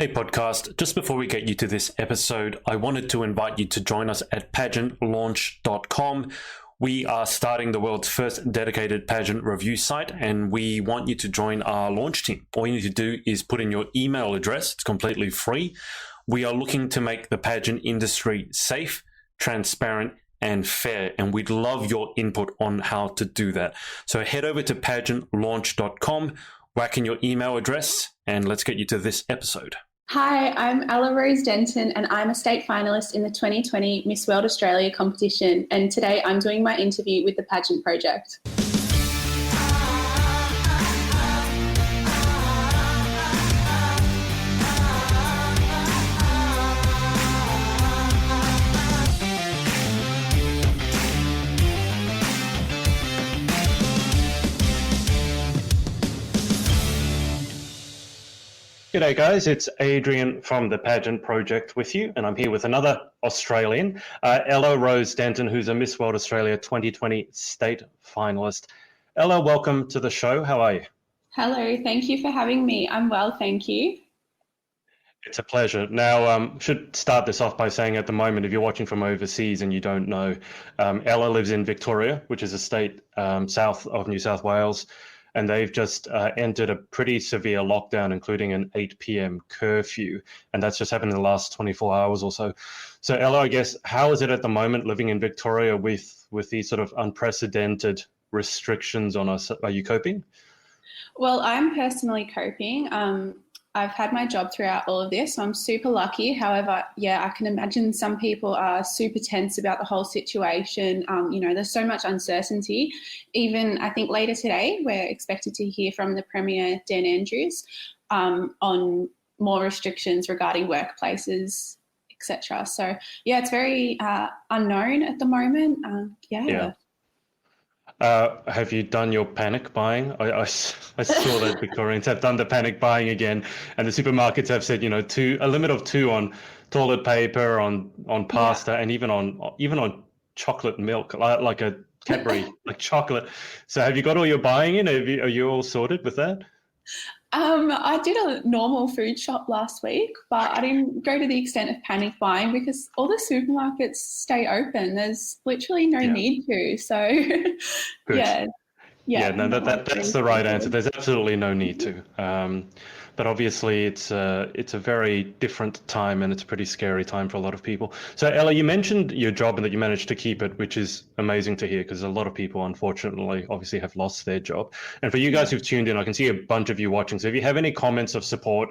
Hey podcast, just before we get you to this episode, I wanted to invite you to join us at pageantlaunch.com. We are starting the world's first dedicated pageant review site, and we want you to join our launch team. All you need to do is put in your email address. It's completely free. We are looking to make the pageant industry safe, transparent, and fair, and we'd love your input on how to do that. So head over to pageantlaunch.com, whack in your email address, and let's get you to this episode. Hi, I'm Ella Rose Denton, and I'm a state finalist in the 2020 Miss World Australia competition, and today I'm doing my interview with the Pageant Project. G'day guys, it's Adrian from the Pageant Project with you, and I'm here with another Australian, Ella Rose Denton, who's a Miss World Australia 2020 state finalist. Ella, welcome to the show. How are you? Hello, thank you for having me. I'm well, thank you. It's a pleasure. Now, should start this off by saying at the moment, if you're watching from overseas and you don't know, Ella lives in Victoria, which is a state south of New South Wales. And they've just entered a pretty severe lockdown, including an 8 p.m. curfew. And that's just happened in the last 24 hours or so. So Ella, I guess, how is it at the moment living in Victoria with these sort of unprecedented restrictions on us? Are you coping? Well, I'm personally coping. I've had my job throughout all of this, so I'm super lucky. However, yeah, I can imagine some people are super tense about the whole situation. There's so much uncertainty. Even I think later today, we're expected to hear from the Premier, Dan Andrews, on more restrictions regarding workplaces, etc. So, yeah, it's very unknown at the moment. Yeah. Have you done your panic buying? I saw that Victorians have done the panic buying again, and the supermarkets have said, a limit of 2 on toilet paper, on pasta, and even on chocolate milk, like a Cadbury, like chocolate. So have you got all your buying in? Are you all sorted with that? I did a normal food shop last week, but I didn't go to the extent of panic buying because all the supermarkets stay open. There's literally no need to. So, Good. No, that's the right answer. There's absolutely no need to. But obviously, it's a very different time, and it's a pretty scary time for a lot of people. So, Ella, you mentioned your job and that you managed to keep it, which is amazing to hear because a lot of people, unfortunately, obviously have lost their job. And for you guys who've tuned in, I can see a bunch of you watching. So if you have any comments of support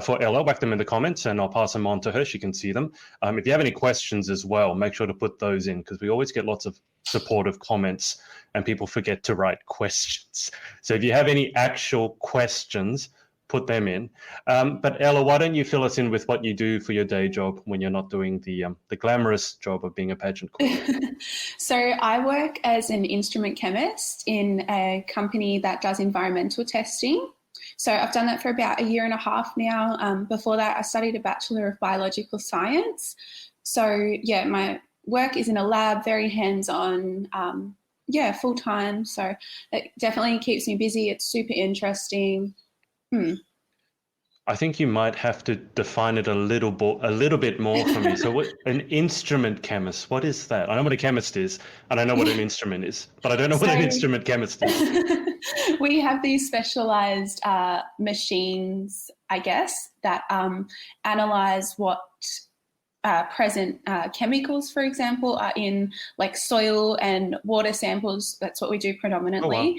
for Ella, whack them in the comments, and I'll pass them on to her. She can see them. If you have any questions as well, make sure to put those in because we always get lots of supportive comments and people forget to write questions. So if you have any actual questions, put them in. But Ella, why don't you fill us in with what you do for your day job when you're not doing the glamorous job of being a pageant coordinator? So I work as an instrument chemist in a company that does environmental testing. So I've done that for about 1.5 years now. Before that, I studied a Bachelor of Biological Science. So yeah, my work is in a lab, very hands-on, full-time. So it definitely keeps me busy. It's super interesting. I think you might have to define it a little bit more for me. So what an instrument chemist, what is that? I know what a chemist is, and I know what an instrument is, but I don't know what an instrument chemist is. We have these specialized machines, I guess, that analyze what present chemicals, for example, are in like soil and water samples. That's what we do predominantly. Oh, wow.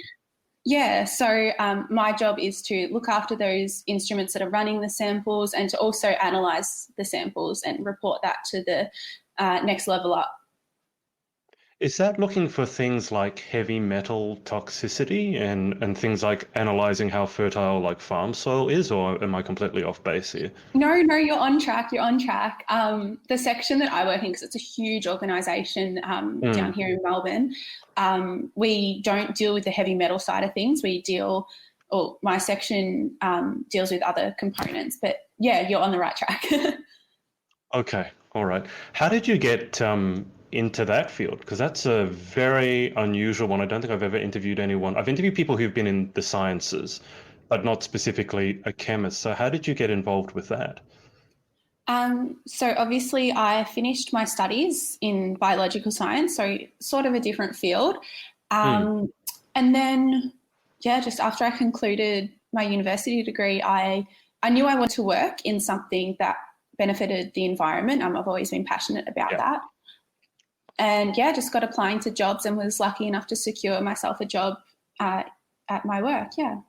Yeah, so my job is to look after those instruments that are running the samples and to also analyse the samples and report that to the next level up. Is that looking for things like heavy metal toxicity and things like analysing how fertile like farm soil is, or am I completely off base here? No, you're on track. The section that I work in, because it's a huge organisation down here in Melbourne, we don't deal with the heavy metal side of things. My section deals with other components, but yeah, you're on the right track. Okay, all right. How did you get into that field? Because that's a very unusual one. I don't think I've ever interviewed anyone. I've interviewed people who've been in the sciences, but not specifically a chemist. So how did you get involved with that? So obviously I finished my studies in biological science, so sort of a different field. And then, just after I concluded my university degree, I knew I wanted to work in something that benefited the environment. I've always been passionate about that. And just got applying to jobs and was lucky enough to secure myself a job at my work. Yeah.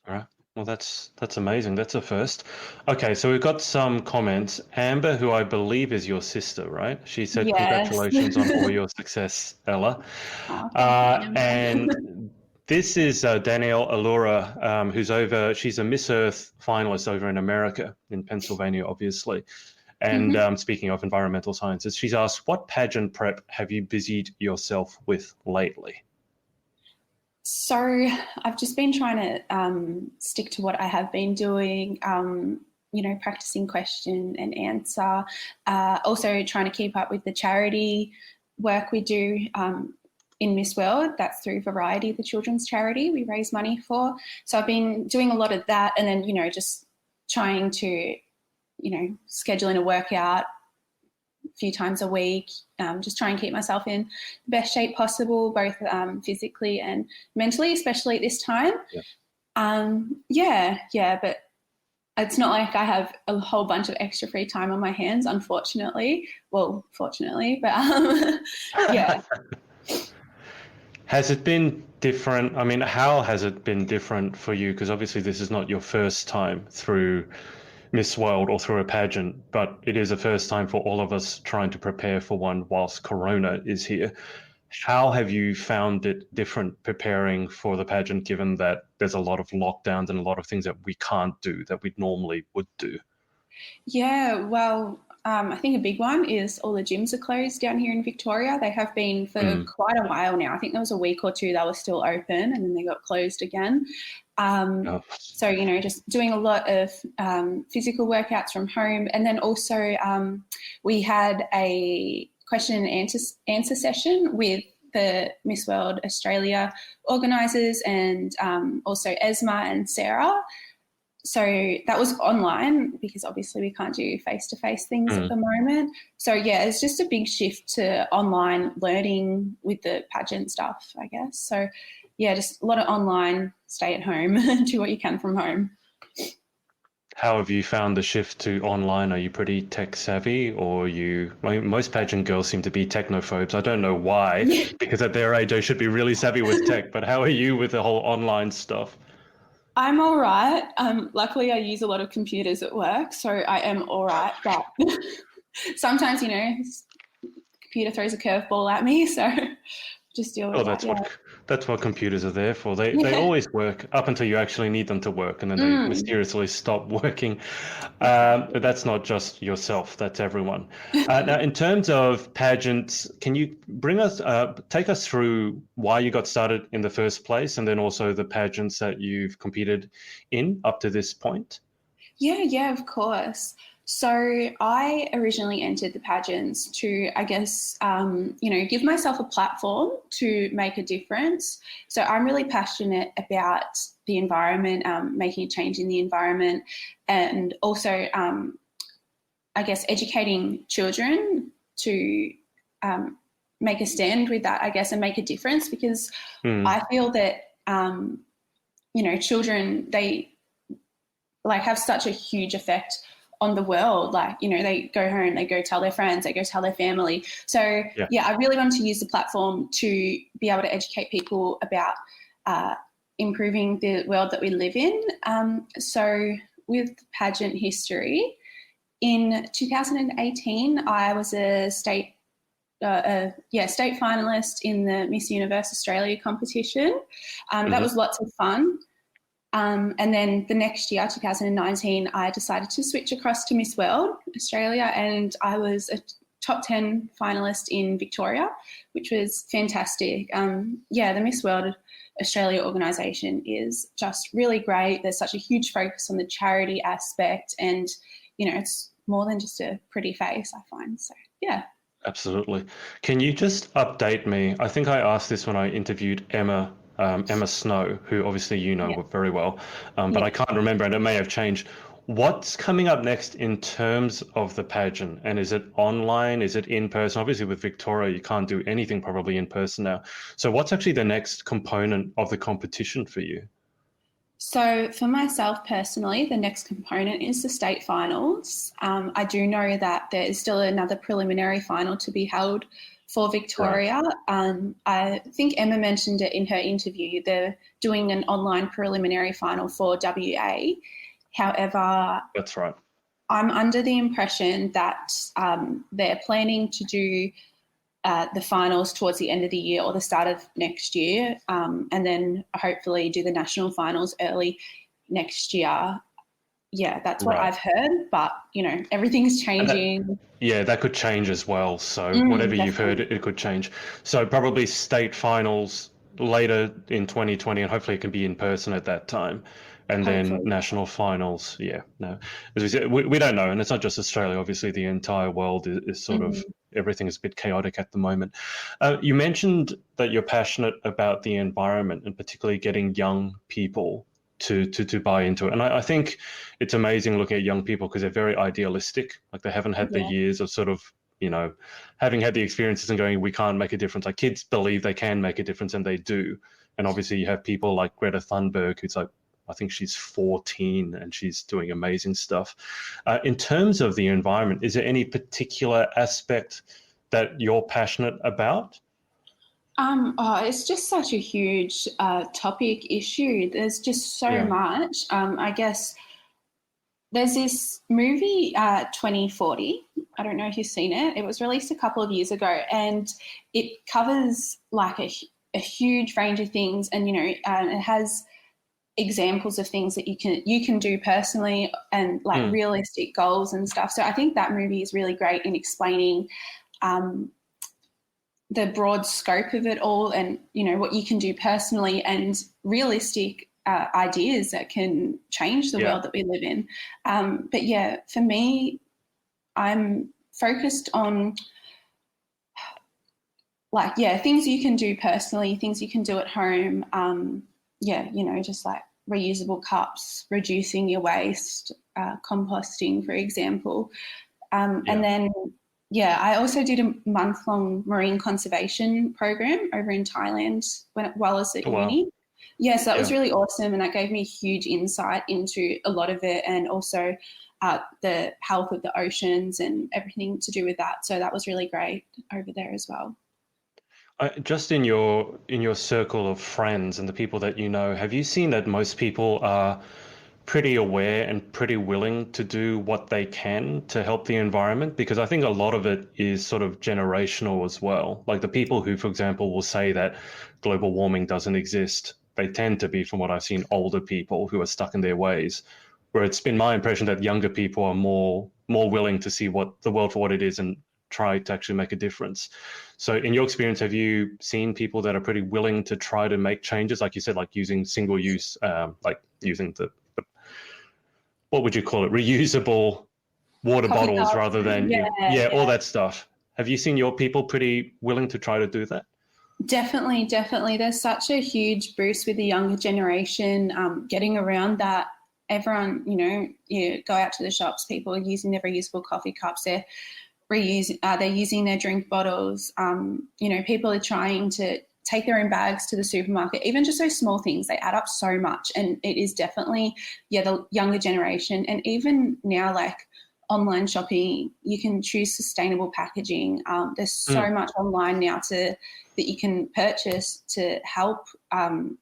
All right. Well, that's amazing. That's a first. Okay, so we've got some comments. Amber, who I believe is your sister, right? She said, Yes. congratulations on all your success, Ella. And this is Danielle Allura, who's she's a Miss Earth finalist over in America, in Pennsylvania, obviously. And speaking of environmental sciences, she's asked, what pageant prep have you busied yourself with lately? So I've just been trying to stick to what I have been doing, practicing question and answer. Also trying to keep up with the charity work we do in Miss World. That's through Variety, the children's charity we raise money for. So I've been doing a lot of that, and then, just trying to, schedule in a workout a few times a week, just try and keep myself in the best shape possible, both physically and mentally, especially at this time. But it's not like I have a whole bunch of extra free time on my hands, unfortunately. Well, fortunately, but yeah. Has it been different? I mean, how has it been different for you? Because obviously this is not your first time through Miss World or through a pageant, but it is a first time for all of us trying to prepare for one whilst Corona is here. How have you found it different preparing for the pageant, given that there's a lot of lockdowns and a lot of things that we can't do that we normally would do? Yeah, well, I think a big one is all the gyms are closed down here in Victoria. They have been for quite a while now. I think there was a week or two that were still open and then they got closed again. So, just doing a lot of physical workouts from home. And then also we had a question and answer session with the Miss World Australia organisers and also Esma and Sarah. So that was online because obviously we can't do face-to-face things at the moment. So, it's just a big shift to online learning with the pageant stuff, I guess. So, just a lot of online, stay at home, do what you can from home. How have you found the shift to online? Are you pretty tech savvy, or most pageant girls seem to be technophobes. I don't know why, because at their age they should be really savvy with tech, but how are you with the whole online stuff? I'm all right. Luckily I use a lot of computers at work, so I am all right, but sometimes, computer throws a curveball at me, so just deal with that. That's what computers are there for. They always work up until you actually need them to work, and then they mysteriously stop working. But that's not just yourself; that's everyone. Now, in terms of pageants, can you take us through why you got started in the first place, and then also the pageants that you've competed in up to this point? Yeah, of course. So I originally entered the pageants to, I guess, give myself a platform to make a difference. So I'm really passionate about the environment, making a change in the environment, and also, I guess, educating children to make a stand with that, I guess, and make a difference, because I feel that, children, they have such a huge effect on the world. They go home, they go tell their friends, they go tell their family. So I really wanted to use the platform to be able to educate people about improving the world that we live in. So with pageant history, in 2018, I was a state finalist in the Miss Universe Australia competition. That was lots of fun. And then the next year, 2019, I decided to switch across to Miss World Australia, and I was a top 10 finalist in Victoria, which was fantastic. The Miss World Australia organisation is just really great. There's such a huge focus on the charity aspect, and, it's more than just a pretty face, I find. So, yeah. Absolutely. Can you just update me? I think I asked this when I interviewed Emma Emma Snow, who obviously you know Yeah. very well, but Yeah. I can't remember, and it may have changed. What's coming up next in terms of the pageant? And is it online? Is it in person? Obviously, with Victoria, you can't do anything probably in person now. So, what's actually the next component of the competition for you? So, for myself personally, the next component is the state finals. I do know that there is still another preliminary final to be held for Right. Victoria. I think Emma mentioned it in her interview. They're doing an online preliminary final for WA. However, That's right. I'm under the impression that they're planning to do the finals towards the end of the year or the start of next year, and then hopefully do the national finals early next year. Yeah, that's what Right. I've heard, but everything's And that, changing. yeah, that could change as well. So whatever you've heard, Definitely. it could change. So probably state finals later in 2020, and hopefully it can be in person at that time. And then Hopefully. national finals, yeah, no. As we said, we don't know. And it's not just Australia. Obviously, the entire world is sort of, Mm, everything is a bit chaotic at the moment. You mentioned that you're passionate about the environment and particularly getting young people to buy into it. And I think it's amazing looking at young people because they're very idealistic. Like they haven't had the yeah. years of sort of, having had the experiences and going, we can't make a difference. Like kids believe they can make a difference and they do. And obviously you have people like Greta Thunberg, who's like, I think she's 14 and she's doing amazing stuff. In terms of the environment, is there any particular aspect that you're passionate about? It's just such a huge topic issue. There's just so Yeah. much. I guess there's this movie, 2040. I don't know if you've seen it. It was released a couple of years ago, and it covers like a huge range of things, and it has examples of things that you can do personally and like Mm, realistic goals and stuff. So I think that movie is really great in explaining um, the broad scope of it all, and what you can do personally and realistic ideas that can change the yeah. world that we live in. But yeah, for me, I'm focused on things you can do personally, things you can do at home. Just like reusable cups, reducing your waste, composting, for example. And Yeah. then, yeah, I also did a month-long marine conservation program over in Thailand while I was at Oh, wow. uni. Yeah, so that was Yeah. really awesome, and that gave me huge insight into a lot of it, and also the health of the oceans and everything to do with that. So that was really great over there as well. Just in your circle of friends and the people that you know, have you seen that most people are pretty aware and pretty willing to do what they can to help the environment? Because I think a lot of it is sort of generational as well. Like the people who, for example, will say that global warming doesn't exist, they tend to be, from what I've seen, older people who are stuck in their ways. Where it's been my impression that younger people are more willing to see what the world for what it is and try to actually make a difference. So in your experience, have you seen people that are pretty willing to try to make changes, like you said, like using single use, like using the what would you call it, reusable water Coffee bottles cups, rather than yeah, yeah, all yeah. that stuff. Have you seen your people pretty willing to try to do that? Definitely, definitely. There's such a huge boost with the younger generation getting around that. Everyone, you go out to the shops, people are using their reusable coffee cups. They're using their drink bottles. People are trying to take their own bags to the supermarket. Even just those small things, they add up so much. And it is definitely, the younger generation. And even now, like online shopping, you can choose sustainable packaging. There's so Mm. much online now that you can purchase to help,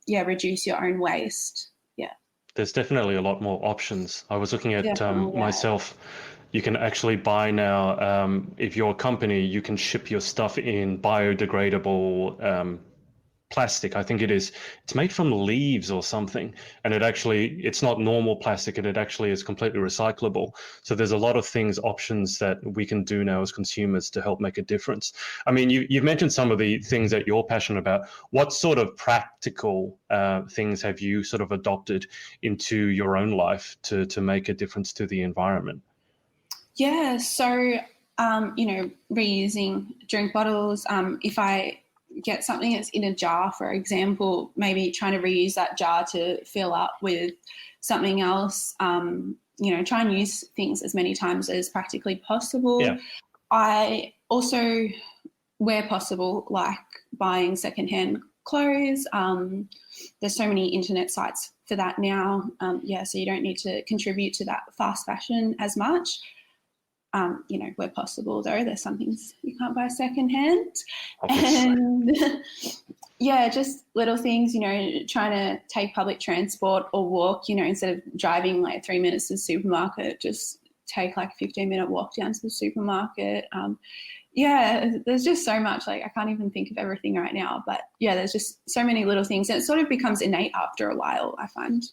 reduce your own waste. Yeah, There's definitely a lot more options. I was looking at definitely. Yeah. myself. You can actually buy now, if you're a company, you can ship your stuff in biodegradable plastic. I think it is. It's made from leaves or something, and it's not normal plastic, and it actually is completely recyclable. So there's a lot of options that we can do now as consumers to help make a difference. I mean, you've mentioned some of the things that you're passionate about. What sort of practical things have you sort of adopted into your own life to make a difference to the environment? Yeah, so reusing drink bottles. If I get something that's in a jar, for example, maybe trying to reuse that jar to fill up with something else. Try and use things as many times as practically possible. Yeah. I also, where possible, like buying secondhand clothes. There's so many internet sites for that now. So you don't need to contribute to that fast fashion as much. Where possible, though, there's some things you can't buy secondhand. Obviously. And just little things, trying to take public transport or walk, instead of driving like 3 minutes to the supermarket, just take like a 15-minute walk down to the supermarket. There's just so much, like I can't even think of everything right now, but there's just so many little things, and it sort of becomes innate after a while, I find.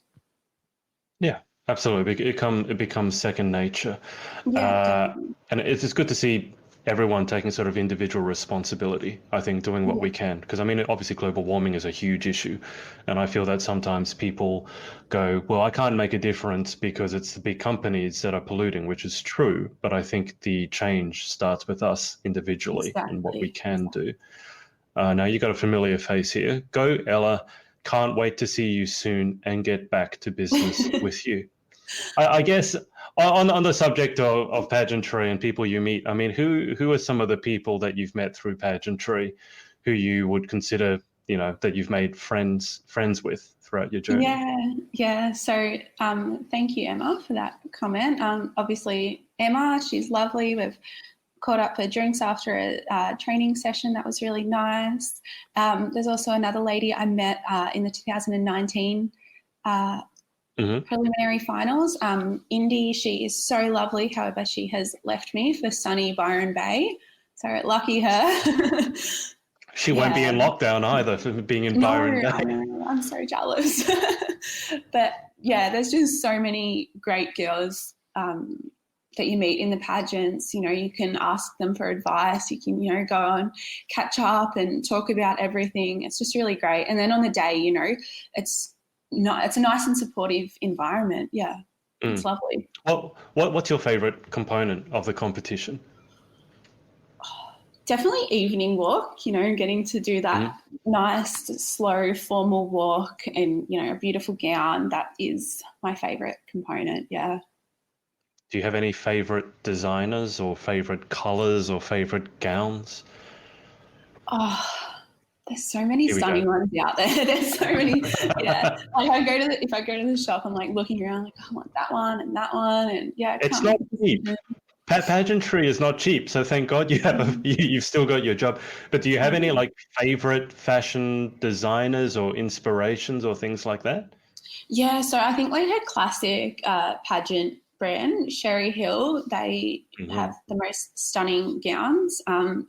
Yeah, absolutely. It becomes second nature. Yeah, and it's good to see everyone taking sort of individual responsibility, I think, doing what we can. Because, I mean, obviously global warming is a huge issue. And I feel that sometimes people go, well, I can't make a difference because it's the big companies that are polluting, which is true. But I think the change starts with us individually and what we can do. Now, you got a familiar face here. Go, Ella. Can't wait to see you soon and get back to business with you. I guess on the subject of pageantry and people you meet, I mean, who are some of the people that you've met through pageantry who you would consider, that you've made friends with throughout your journey? Yeah. So thank you, Emma, for that comment. Obviously, Emma, she's lovely. We've caught up for drinks after a training session. That was really nice. There's also another lady I met in the 2019 preliminary finals. Indy, she is so lovely. However, she has left me for sunny Byron Bay. So lucky her. She won't be in lockdown either for being in Byron Bay. No, I'm so jealous. But there's just so many great girls that you meet in the pageants. You can ask them for advice. You can, go and catch up and talk about everything. It's just really great. And then on the day, it's a nice and supportive environment. Yeah, it's lovely. What's your favourite component of the competition? Definitely evening walk, getting to do that nice, slow, formal walk and, a beautiful gown. That is my favourite component, yeah. Do you have any favourite designers or favourite colours or favourite gowns? Oh, there's so many stunning ones out there. There's so many. Yeah. Like if I go to the shop, I'm like looking around, like, I want that one and that one, and it's not cheap. Pageantry is not cheap, so thank God you've still got your job. But do you have any like favorite fashion designers or inspirations or things like that? Yeah, so I think like a classic pageant brand, Sherry Hill, they have the most stunning gowns.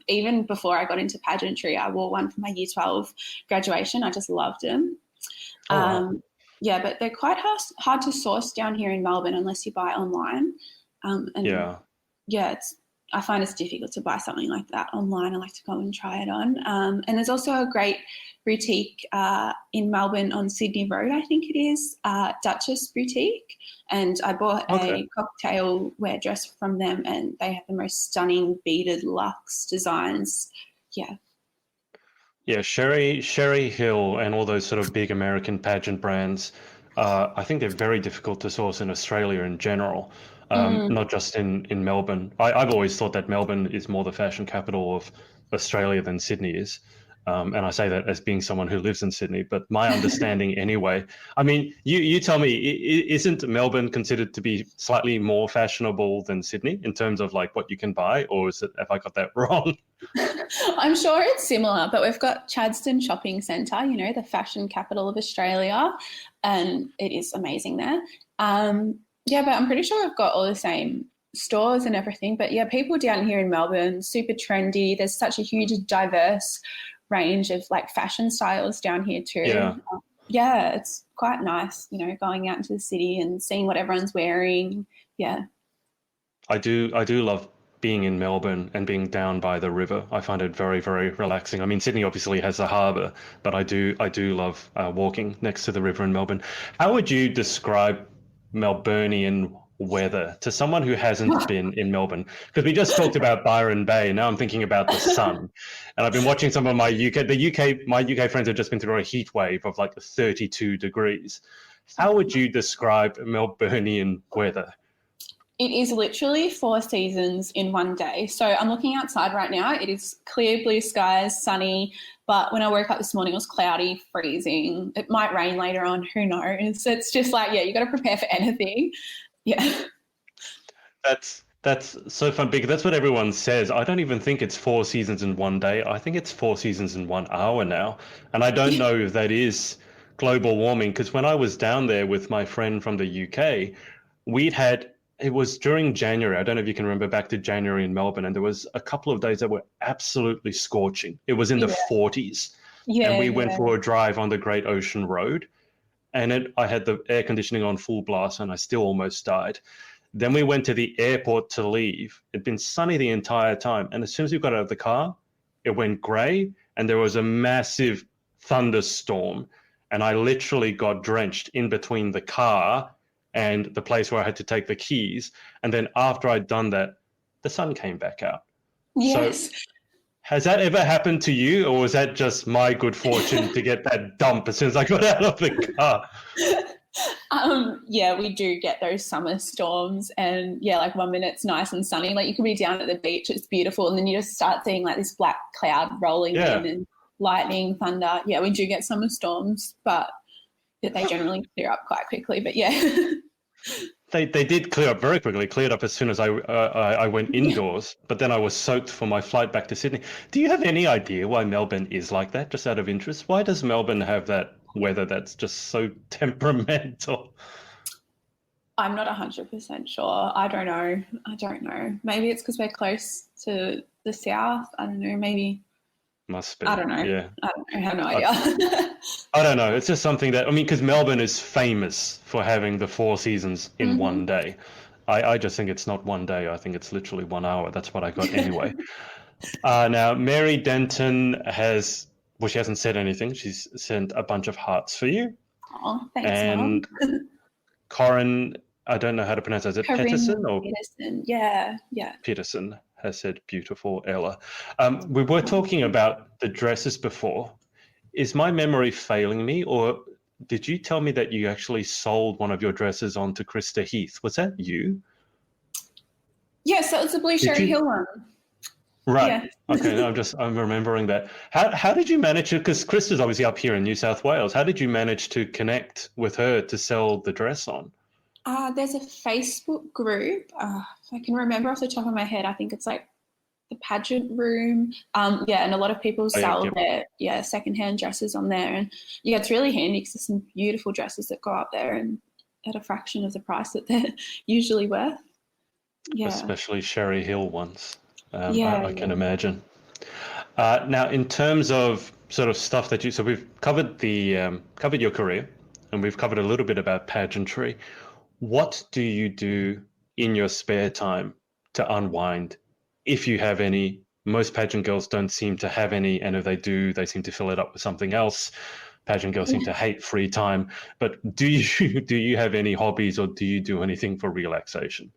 Even before I got into pageantry, I wore one for my Year 12 graduation. I just loved them. Wow. But they're quite hard to source down here in Melbourne unless you buy online. I find it's difficult to buy something like that online. I like to go and try it on. And there's also a great boutique in Melbourne on Sydney Road, I think it is, Duchess Boutique. And I bought a cocktail wear dress from them, and they have the most stunning beaded luxe designs. Yeah. Yeah, Sherry Hill and all those sort of big American pageant brands, I think they're very difficult to source in Australia in general. Not just in Melbourne. I've always thought that Melbourne is more the fashion capital of Australia than Sydney is. And I say that as being someone who lives in Sydney, but my understanding anyway. I mean, you tell me, isn't Melbourne considered to be slightly more fashionable than Sydney in terms of like what you can buy, or have I got that wrong? I'm sure it's similar, but we've got Chadstone Shopping Centre, the fashion capital of Australia, and it is amazing there. But I'm pretty sure we've got all the same stores and everything. But people down here in Melbourne, super trendy. There's such a huge, diverse range of like fashion styles down here too. It's quite nice, going out into the city and seeing what everyone's wearing. Yeah. I do love being in Melbourne and being down by the river. I find it very, very relaxing. I mean, Sydney obviously has a harbour, but I do love walking next to the river in Melbourne. How would you describe Melburnian weather to someone who hasn't been in Melbourne? Because we just talked about Byron Bay. Now I'm thinking about the sun. And I've been watching some of my UK friends have just been through a heat wave of like 32 degrees. How would you describe Melburnian weather? It is literally 4 seasons in one day. So I'm looking outside right now. It is clear blue skies, sunny. But when I woke up this morning, it was cloudy, freezing. It might rain later on. Who knows? It's just like, you got to prepare for anything. Yeah. That's so fun because that's what everyone says. I don't even think it's 4 seasons in one day. I think it's 4 seasons in 1 hour now. And I don't know if that is global warming, because when I was down there with my friend from the UK, it was during January. I don't know if you can remember back to January in Melbourne, and there was a couple of days that were absolutely scorching. It was in the 40s. And we went for a drive on the Great Ocean Road, and I had the air conditioning on full blast, and I still almost died. Then we went to the airport to leave. It'd been sunny the entire time. And as soon as we got out of the car, it went grey, and there was a massive thunderstorm. And I literally got drenched in between the car and the place where I had to take the keys. And then after I'd done that, the sun came back out. Yes. So has that ever happened to you, or was that just my good fortune to get that dump as soon as I got out of the car? Yeah, we do get those summer storms, and like 1 minute it's nice and sunny. Like you could be down at the beach, it's beautiful, and then you just start seeing like this black cloud rolling in and lightning, thunder. Yeah, we do get summer storms, but they generally clear up quite quickly. But They did clear up very quickly, cleared up as soon as I went indoors, but then I was soaked for my flight back to Sydney. Do you have any idea why Melbourne is like that, just out of interest? Why does Melbourne have that weather that's just so temperamental? I'm not 100% sure. I don't know. Maybe it's because we're close to the south. I don't know, maybe. Must be. I don't know. Yeah. I don't know. I have no idea. I don't know. It's just something that, because Melbourne is famous for having the 4 seasons in one day. I just think it's not 1 day. I think it's literally 1 hour. That's what I got anyway. Now, Mary Denton she hasn't said anything. She's sent a bunch of hearts for you. Oh, thanks, and Mom. Corin, I don't know how to pronounce it. Is it Peterson or Peterson? Yeah. Peterson has said beautiful, Ella. We were talking about the dresses before. Is my memory failing me, or did you tell me that you actually sold one of your dresses on to Krista Heath? Was that you? Yes, that was the Blue Sherry Hill one. Right. Yeah. Okay. No, I'm remembering that. How did you manage to? Because Krista's obviously up here in New South Wales. How did you manage to connect with her to sell the dress on? There's a Facebook group. If I can remember off the top of my head, I think it's like the Pageant room. And a lot of people sell their secondhand dresses on there. And it's really handy because there's some beautiful dresses that go up there and at a fraction of the price that they're usually worth. Yeah. Especially Sherry Hill ones. I can imagine. Now, in terms of sort of stuff that so we've covered covered your career, and we've covered a little bit about pageantry. What do you do in your spare time to unwind, if you have any? Most pageant girls don't seem to have any, and if they do, they seem to fill it up with something else. Pageant girls seem to hate free time. But do you have any hobbies, or do you do anything for relaxation?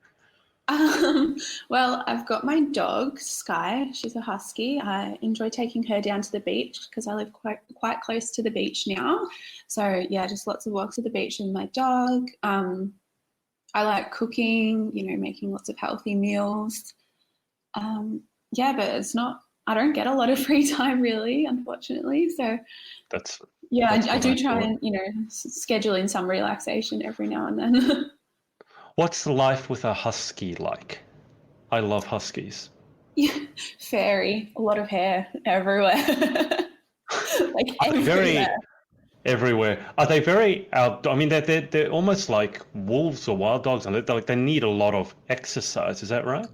Well, I've got my dog, Sky. She's a husky. I enjoy taking her down to the beach because I live quite close to the beach now. So, just lots of walks at the beach with my dog. I like cooking, making lots of healthy meals. But it's not, I don't get a lot of free time really, unfortunately. So that's I do try and, schedule in some relaxation every now and then. What's life with a husky like? I love huskies. Yeah, fairy, a lot of hair everywhere. Everywhere. Are they very out? I mean, they're almost like wolves or wild dogs, and they need a lot of exercise. Is that right?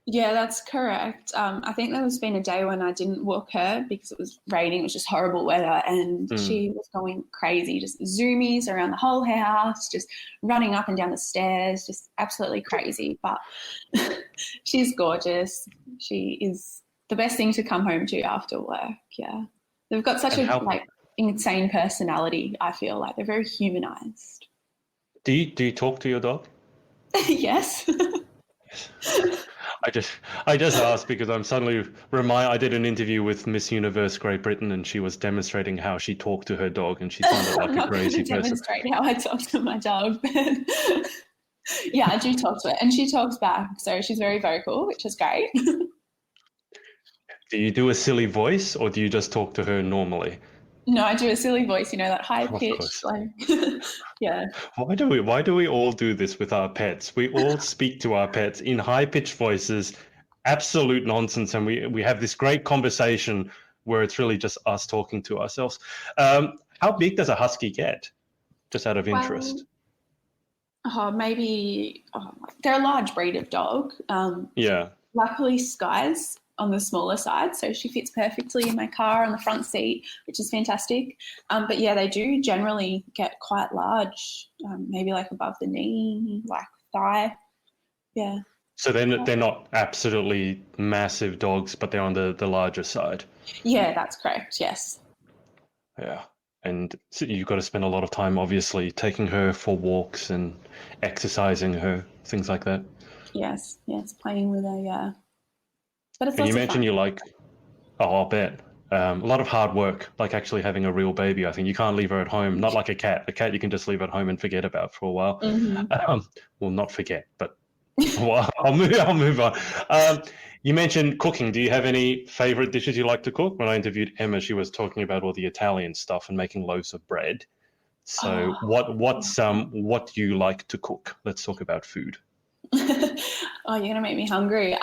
Yeah, that's correct. I think there was been a day when I didn't walk her because it was raining. It was just horrible weather, and she was going crazy, just zoomies around the whole house, just running up and down the stairs, just absolutely crazy. But she's gorgeous. She is the best thing to come home to after work. Yeah, they've got such insane personality. I feel like they're very humanized. Do you talk to your dog? Yes. I just asked because I'm suddenly I did an interview with Miss Universe Great Britain, and she was demonstrating how she talked to her dog, and she sounded like a crazy person. Demonstrate how I talk to my dog. Yeah, I do talk to her, and she talks back, so she's very vocal, which is great. Do you do a silly voice, or do you just talk to her normally? No, I do a silly voice, that high Of pitch, course. like, yeah. Why do we all do this with our pets? We all speak to our pets in high pitched voices, absolute nonsense, and we have this great conversation where it's really just us talking to ourselves. How big does a husky get? Just out of interest. Maybe they're a large breed of dog. Yeah. Luckily, Sky's on the smaller side, so she fits perfectly in my car on the front seat, which is fantastic. But yeah, they do generally get quite large, maybe like above the knee, like thigh. Yeah. So they're not absolutely massive dogs, but they're on the larger side. Yeah, that's correct. Yes. Yeah. And so you've got to spend a lot of time, obviously, taking her for walks and exercising her, things like that. Yes, playing with her, yeah. But it's and you mentioned fun. You like, I'll bet, a lot of hard work, like actually having a real baby. I think you can't leave her at home, not like a cat. A cat you can just leave at home and forget about for a while. Mm-hmm. Well, not forget, but well, I'll move on. You mentioned cooking. Do you have any favorite dishes you like to cook? When I interviewed Emma, she was talking about all the Italian stuff and making loaves of bread. So what do you like to cook? Let's talk about food. Oh, you're gonna make me hungry.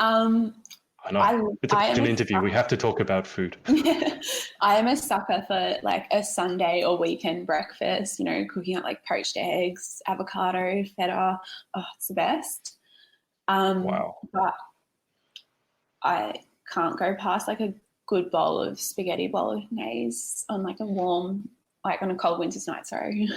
I know. It's an interview. We have to talk about food. I am a sucker for like a Sunday or weekend breakfast, cooking up like poached eggs, avocado, feta. Oh, it's the best. Wow. But I can't go past like a good bowl of spaghetti bolognese on like on a cold winter's night, sorry.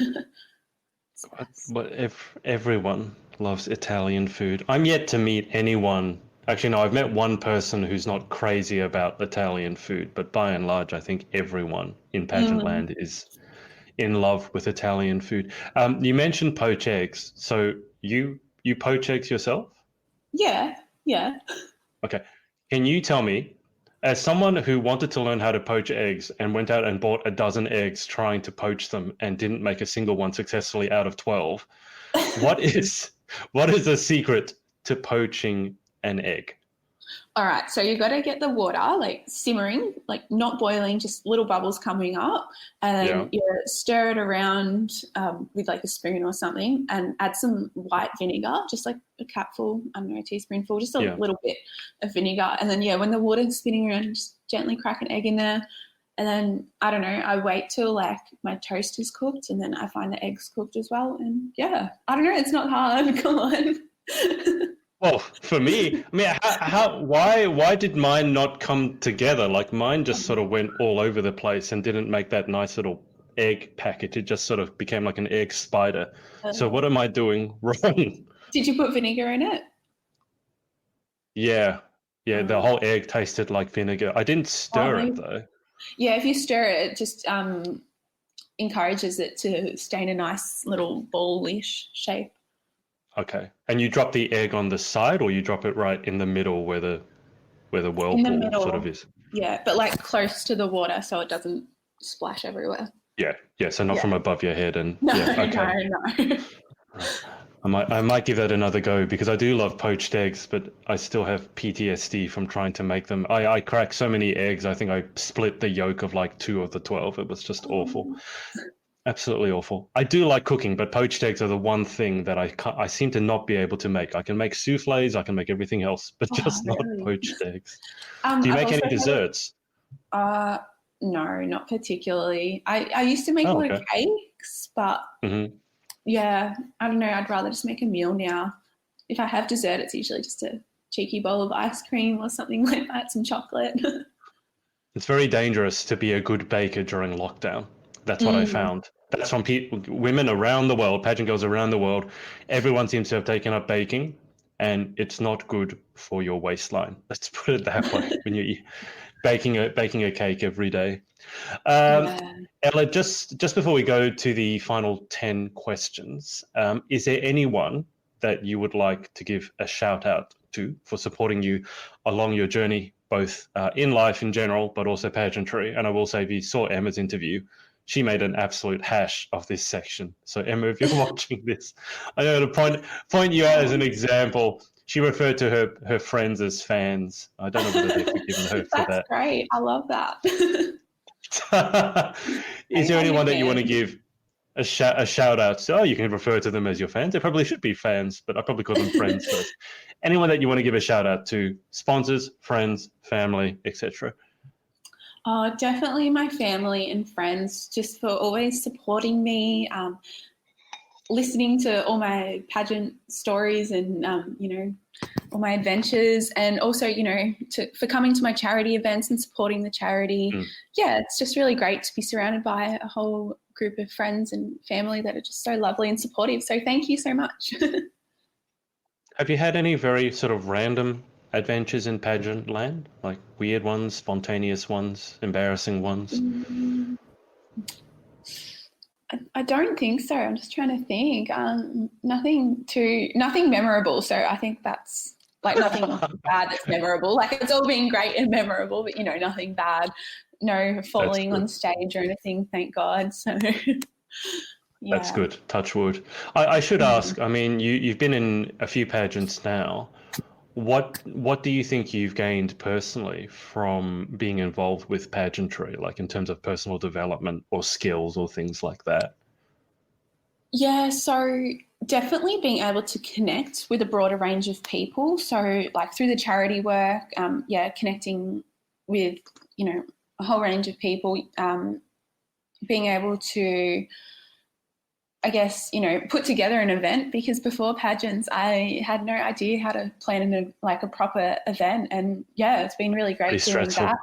But if everyone loves Italian food, I'm yet to meet anyone. Actually, no, I've met one person who's not crazy about Italian food, but by and large, I think everyone in pageant land is in love with Italian food. You mentioned poached eggs. So you poach eggs yourself? Yeah. Okay. Can you tell me, as someone who wanted to learn how to poach eggs and went out and bought a dozen eggs trying to poach them and didn't make a single one successfully out of 12, what is the secret to poaching an egg? All right, so you got to get the water like simmering, like not boiling, just little bubbles coming up, and then you stir it around with like a spoon or something, and add some white vinegar, just like a capful, I don't know, a teaspoonful, just a little bit of vinegar, and then when the water's spinning around, just gently crack an egg in there, and then I don't know, I wait till like my toast is cooked, and then I find the eggs cooked as well, and I don't know, it's not hard. Come on. Well, for me, I mean, why did mine not come together? Like mine just sort of went all over the place and didn't make that nice little egg package. It just sort of became like an egg spider. So what am I doing wrong? Did you put vinegar in it? Yeah, the whole egg tasted like vinegar. I didn't stir it though. Yeah, if you stir it, it just encourages it to stay in a nice little ballish shape. Okay. And you drop the egg on the side, or you drop it right in the middle where the whirlpool sort of is? Yeah, but like close to the water so it doesn't splash everywhere. Yeah. So not from above your head. And no. I might give that another go because I do love poached eggs, but I still have PTSD from trying to make them. I cracked so many eggs. I think I split the yolk of like 2 of the 12. It was just awful. Absolutely awful. I do like cooking, but poached eggs are the one thing that I seem to not be able to make. I can make souffles, I can make everything else, but just not poached eggs. Do you make any desserts? No, not particularly. I used to make a lot of cakes, but I don't know. I'd rather just make a meal now. If I have dessert, it's usually just a cheeky bowl of ice cream or something like that, some chocolate. It's very dangerous to be a good baker during lockdown. That's what I found. That's from women around the world, pageant girls around the world. Everyone seems to have taken up baking, and it's not good for your waistline. Let's put it that way. When you're baking a cake every day. Ella, just before we go to the final 10 questions, is there anyone that you would like to give a shout out to for supporting you along your journey, both in life in general, but also pageantry? And I will say, if you saw Emma's interview, she made an absolute hash of this section. So Emma, if you're watching this, I'm going to point you out as an example. She referred to her friends as fans. I don't know whether they've forgiven her for that. That's great. I love that. Is there anyone that you want to give a shout out to? Oh, you can refer to them as your fans. They probably should be fans, but I probably call them friends first. Anyone that you want to give a shout out to? Sponsors, friends, family, etc. Oh, definitely my family and friends, just for always supporting me, listening to all my pageant stories and, all my adventures, and also, for coming to my charity events and supporting the charity. Yeah, it's just really great to be surrounded by a whole group of friends and family that are just so lovely and supportive. So thank you so much. Have you had any very sort of random adventures in pageant land, like weird ones, spontaneous ones, embarrassing ones? I don't think so. I'm just trying to think. Nothing memorable. So I think that's like nothing bad that's memorable. Like it's all been great and memorable, but nothing bad. No falling on stage or anything, thank God. So yeah. That's good. Touch wood. I should ask, I mean, you've been in a few pageants now. What do you think you've gained personally from being involved with pageantry, like in terms of personal development or skills or things like that? Yeah, so definitely being able to connect with a broader range of people. So like through the charity work, connecting with, a whole range of people, being able to, I guess, put together an event, because before pageants, I had no idea how to plan a proper event. And it's been really great doing that.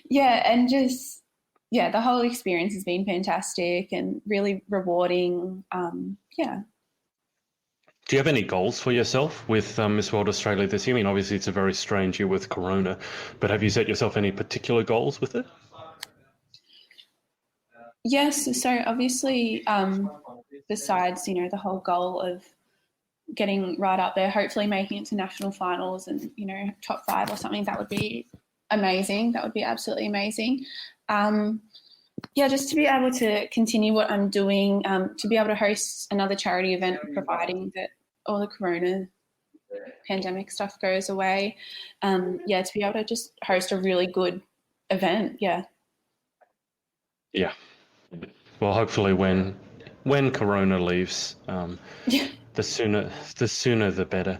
And just, the whole experience has been fantastic and really rewarding. Do you have any goals for yourself with Miss World Australia this year? I mean, obviously it's a very strange year with Corona, but have you set yourself any particular goals with it? Yes, so obviously, besides, the whole goal of getting right up there, hopefully making it to national finals and, top 5 or something, that would be amazing. That would be absolutely amazing. Just to be able to continue what I'm doing, to be able to host another charity event, providing that all the Corona pandemic stuff goes away. To be able to just host a really good event. Yeah. Well, hopefully when Corona leaves, the sooner the better.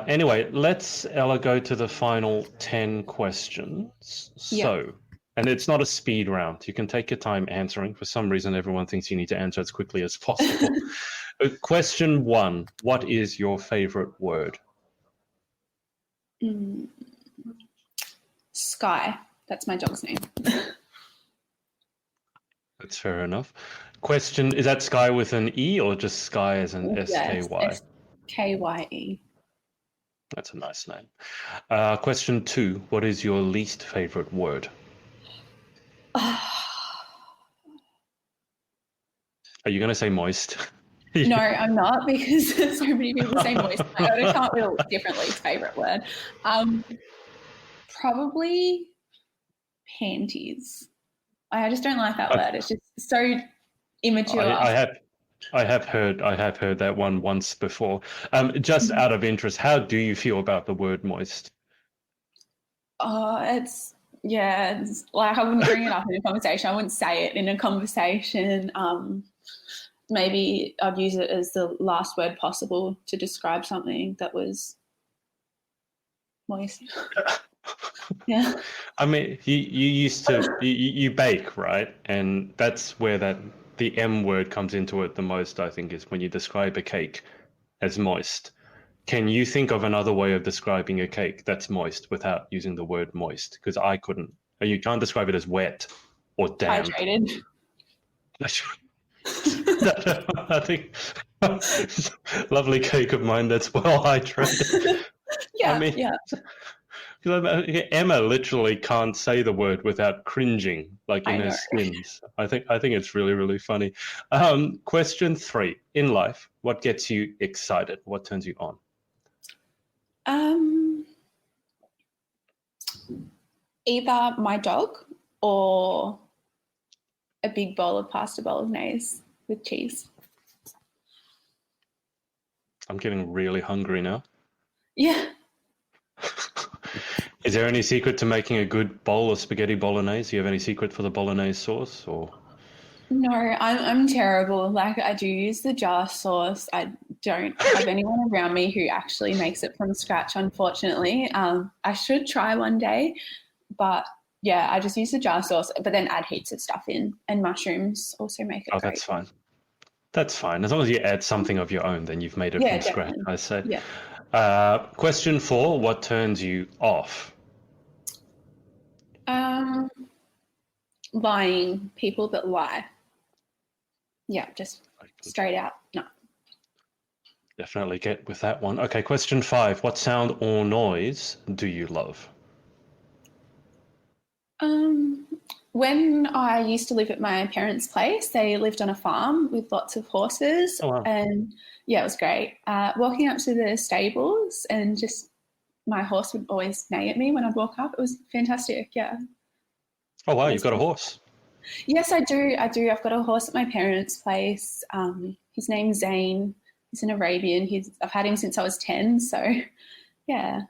Anyway, let's, Ella, go to the final 10 questions. So, and it's not a speed round. You can take your time answering. For some reason, everyone thinks you need to answer as quickly as possible. Question 1, what is your favorite word? Sky. That's my dog's name. That's fair enough. Question, is that Sky with an E or just Sky as an S-K-Y? S-K-Y-E. That's a nice name. Question 2, what is your least favorite word? Are you going to say moist? No, I'm not, because so many people say moist. I can't really different least favourite word. Probably panties. I just don't like that word. It's just so immature. I have heard that one once before. Just out of interest, how do you feel about the word moist? It's like I wouldn't bring it up in a conversation. I wouldn't say it in a conversation. Maybe I'd use it as the last word possible to describe something that was moist. Yeah. I mean, you used to you bake, right? And that's where the M word comes into it the most, I think, is when you describe a cake as moist. Can you think of another way of describing a cake that's moist without using the word moist? Because I couldn't. You can't describe it as wet or damp. Hydrated. I think lovely cake of mine that's well hydrated. Emma literally can't say the word without cringing, like in her skins. I think it's really, really funny. Question 3. In life, What gets you excited? What turns you on? Either my dog or a big bowl of pasta bolognese with cheese. I'm getting really hungry now. Yeah. Is there any secret to making a good bowl of spaghetti bolognese? Do you have any secret for the bolognese sauce, or? No, I'm terrible. Like, I do use the jar sauce. I don't have anyone around me who actually makes it from scratch, unfortunately. I should try one day, but yeah, I just use the jar sauce, but then add heaps of stuff in, and mushrooms also make it great. That's fine. That's fine. As long as you add something of your own, then you've made it from scratch, I say. Yeah. Question 4, what turns you off? Lying. People that lie. Yeah, just straight out. No. Definitely get with that one. Okay, question 5, what sound or noise do you love? When I used to live at my parents' place, they lived on a farm with lots of horses. Oh, wow. And yeah, it was great. Walking up to the stables and just my horse would always neigh at me when I'd walk up. It was fantastic, yeah. Oh, wow, you've got a horse. Yes, I do. I've got a horse at my parents' place. His name's Zane. He's an Arabian. I've had him since I was 10, so yeah.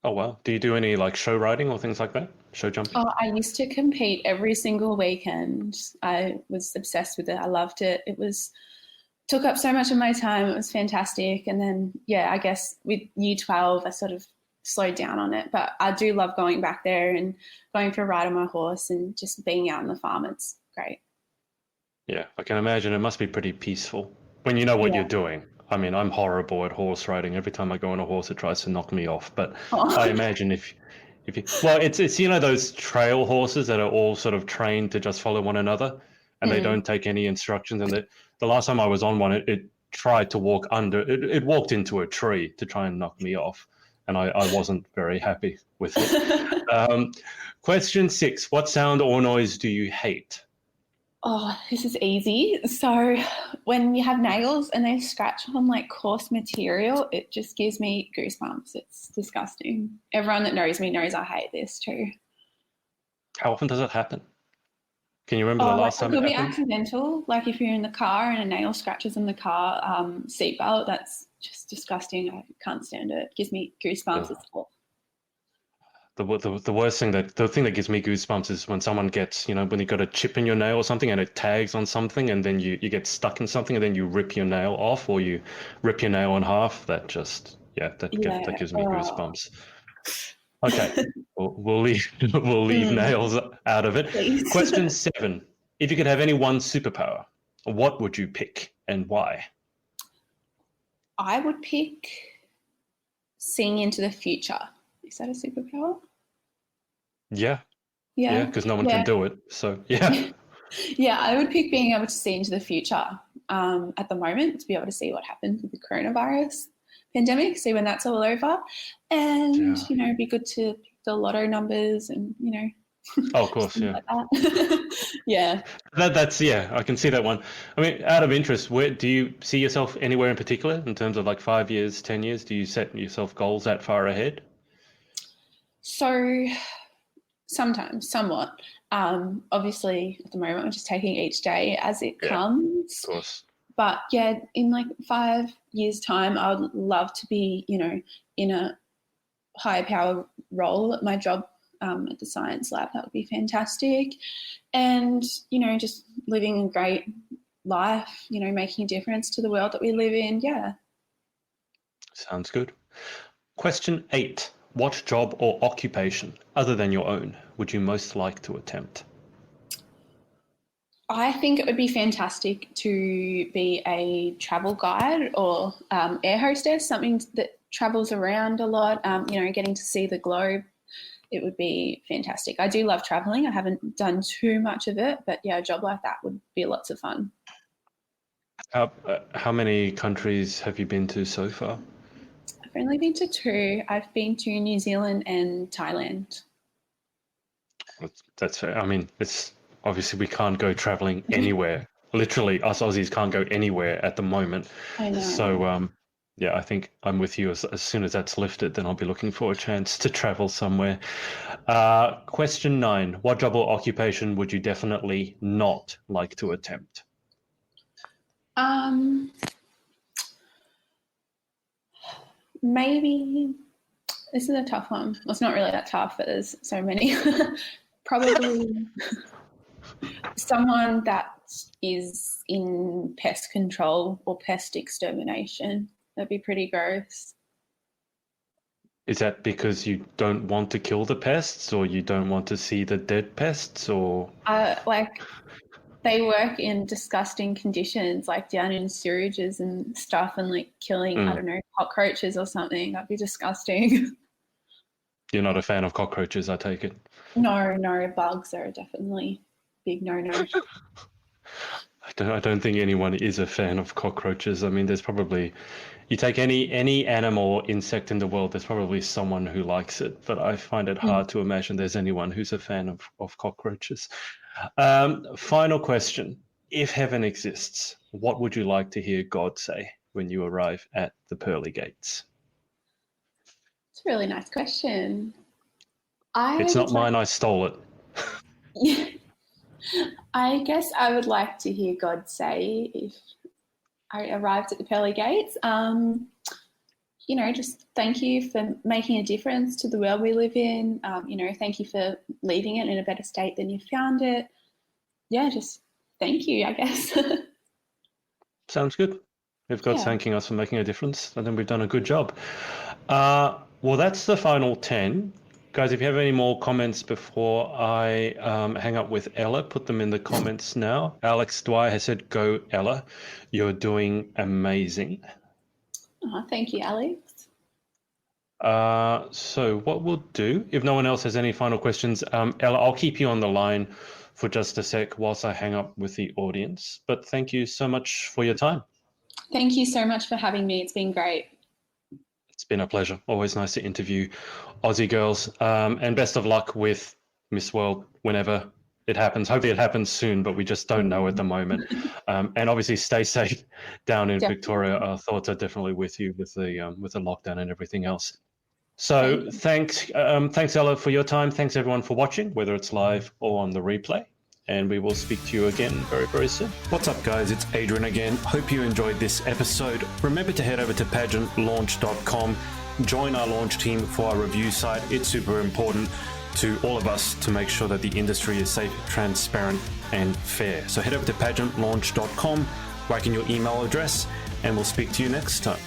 Oh, wow. Do you do any like show riding or things like that? Show jumping? Oh, I used to compete every single weekend. I was obsessed with it. I loved it. Took up so much of my time. It was fantastic. And then, yeah, I guess with year 12, I sort of slowed down on it. But I do love going back there and going for a ride on my horse and just being out on the farm. It's great. Yeah, I can imagine it must be pretty peaceful when you know what you're doing. I mean, I'm horrible at horse riding. Every time I go on a horse, it tries to knock me off. But I imagine if you, well, it's those trail horses that are all sort of trained to just follow one another, and they don't take any instructions. And the last time I was on one, it tried to walk under. It walked into a tree to try and knock me off, and I wasn't very happy with it. Question 6: what sound or noise do you hate? Oh, this is easy. So when you have nails and they scratch on like coarse material, it just gives me goosebumps. It's disgusting. Everyone that knows me knows I hate this too. How often does it happen? Can you remember the last time it happened? It could be accidental. Like if you're in the car and a nail scratches on the car seatbelt, that's just disgusting. I can't stand it. It gives me goosebumps. It's awful. The worst thing the thing that gives me goosebumps is when someone gets, when you got a chip in your nail or something and it tags on something and then you get stuck in something and then you rip your nail off or you rip your nail in half. That just, that gives me goosebumps. Okay, we'll leave nails out of it. Please. Question 7. If you could have any one superpower, what would you pick and why? I would pick seeing into the future. Is that a superpower? Yeah, because no one can do it. So, yeah. Yeah, I would pick being able to see into the future at the moment, to be able to see what happens with the coronavirus pandemic, see when that's all over. And, it'd be good to pick the lotto numbers and, Oh, of course, yeah. Like that. Yeah. That's I can see that one. I mean, out of interest, where do you see yourself anywhere in particular in terms of like 5 years, 10 years? Do you set yourself goals that far ahead? So sometimes, somewhat. Obviously, at the moment, I'm just taking each day as it comes. Of course. But yeah, in like 5 years' time, I would love to be, in a high power role at my job at the science lab. That would be fantastic. And, just living a great life, making a difference to the world that we live in. Yeah. Sounds good. Question 8. What job or occupation, other than your own, would you most like to attempt? I think it would be fantastic to be a travel guide or air hostess, something that travels around a lot, getting to see the globe. It would be fantastic. I do love traveling. I haven't done too much of it, but yeah, a job like that would be lots of fun. How many countries have you been to so far? I've only been to 2. I've been to New Zealand and Thailand. That's fair. I mean, it's obviously we can't go traveling anywhere literally us Aussies can't go anywhere at the moment. I know. So yeah, I think I'm with you. As soon as that's lifted, then I'll be looking for a chance to travel somewhere. Question 9. What job or occupation would you definitely not like to attempt? Maybe this is a tough one. Well, it's not really that tough, but there's so many. Probably someone that is in pest control or pest extermination. That'd be pretty gross. Is that because you don't want to kill the pests, or you don't want to see the dead pests, or? Like they work in disgusting conditions, like down in sewages and stuff, and like killing, I don't know, cockroaches or something. That'd be disgusting. You're not a fan of cockroaches, I take it? No, bugs are definitely big no-no. I don't think anyone is a fan of cockroaches. I mean, there's probably, you take any animal or insect in the world, there's probably someone who likes it, but I find it hard to imagine there's anyone who's a fan of cockroaches. Final question. If heaven exists, what would you like to hear God say when you arrive at the pearly gates? It's a really nice question. It's not mine, I stole it. Yeah. I guess I would like to hear God say, if I arrived at the pearly gates, just thank you for making a difference to the world we live in. Thank you for leaving it in a better state than you found it. Yeah, just thank you, I guess. Sounds good. If God's thanking us for making a difference, then we've done a good job. Well, that's the final 10. Guys, if you have any more comments before I hang up with Ella, put them in the comments now. Alex Dwyer has said, go, Ella. You're doing amazing. Oh, thank you, Alex. So what we'll do, if no one else has any final questions, Ella, I'll keep you on the line for just a sec whilst I hang up with the audience. But thank you so much for your time. Thank you so much for having me. It's been great. It's been a pleasure. Always nice to interview Aussie girls. And best of luck with Miss World whenever it happens. Hopefully it happens soon, but we just don't know at the moment. And obviously stay safe down in Victoria. Our thoughts are definitely with you with the lockdown and everything else. So thanks Ella for your time. Thanks everyone for watching, whether it's live or on the replay. And we will speak to you again very, very soon. What's up, guys? It's Adrian again. Hope you enjoyed this episode. Remember to head over to pageantlaunch.com. Join our launch team for our review site. It's super important to all of us to make sure that the industry is safe, transparent, and fair. So head over to pageantlaunch.com, whack in your email address, and we'll speak to you next time.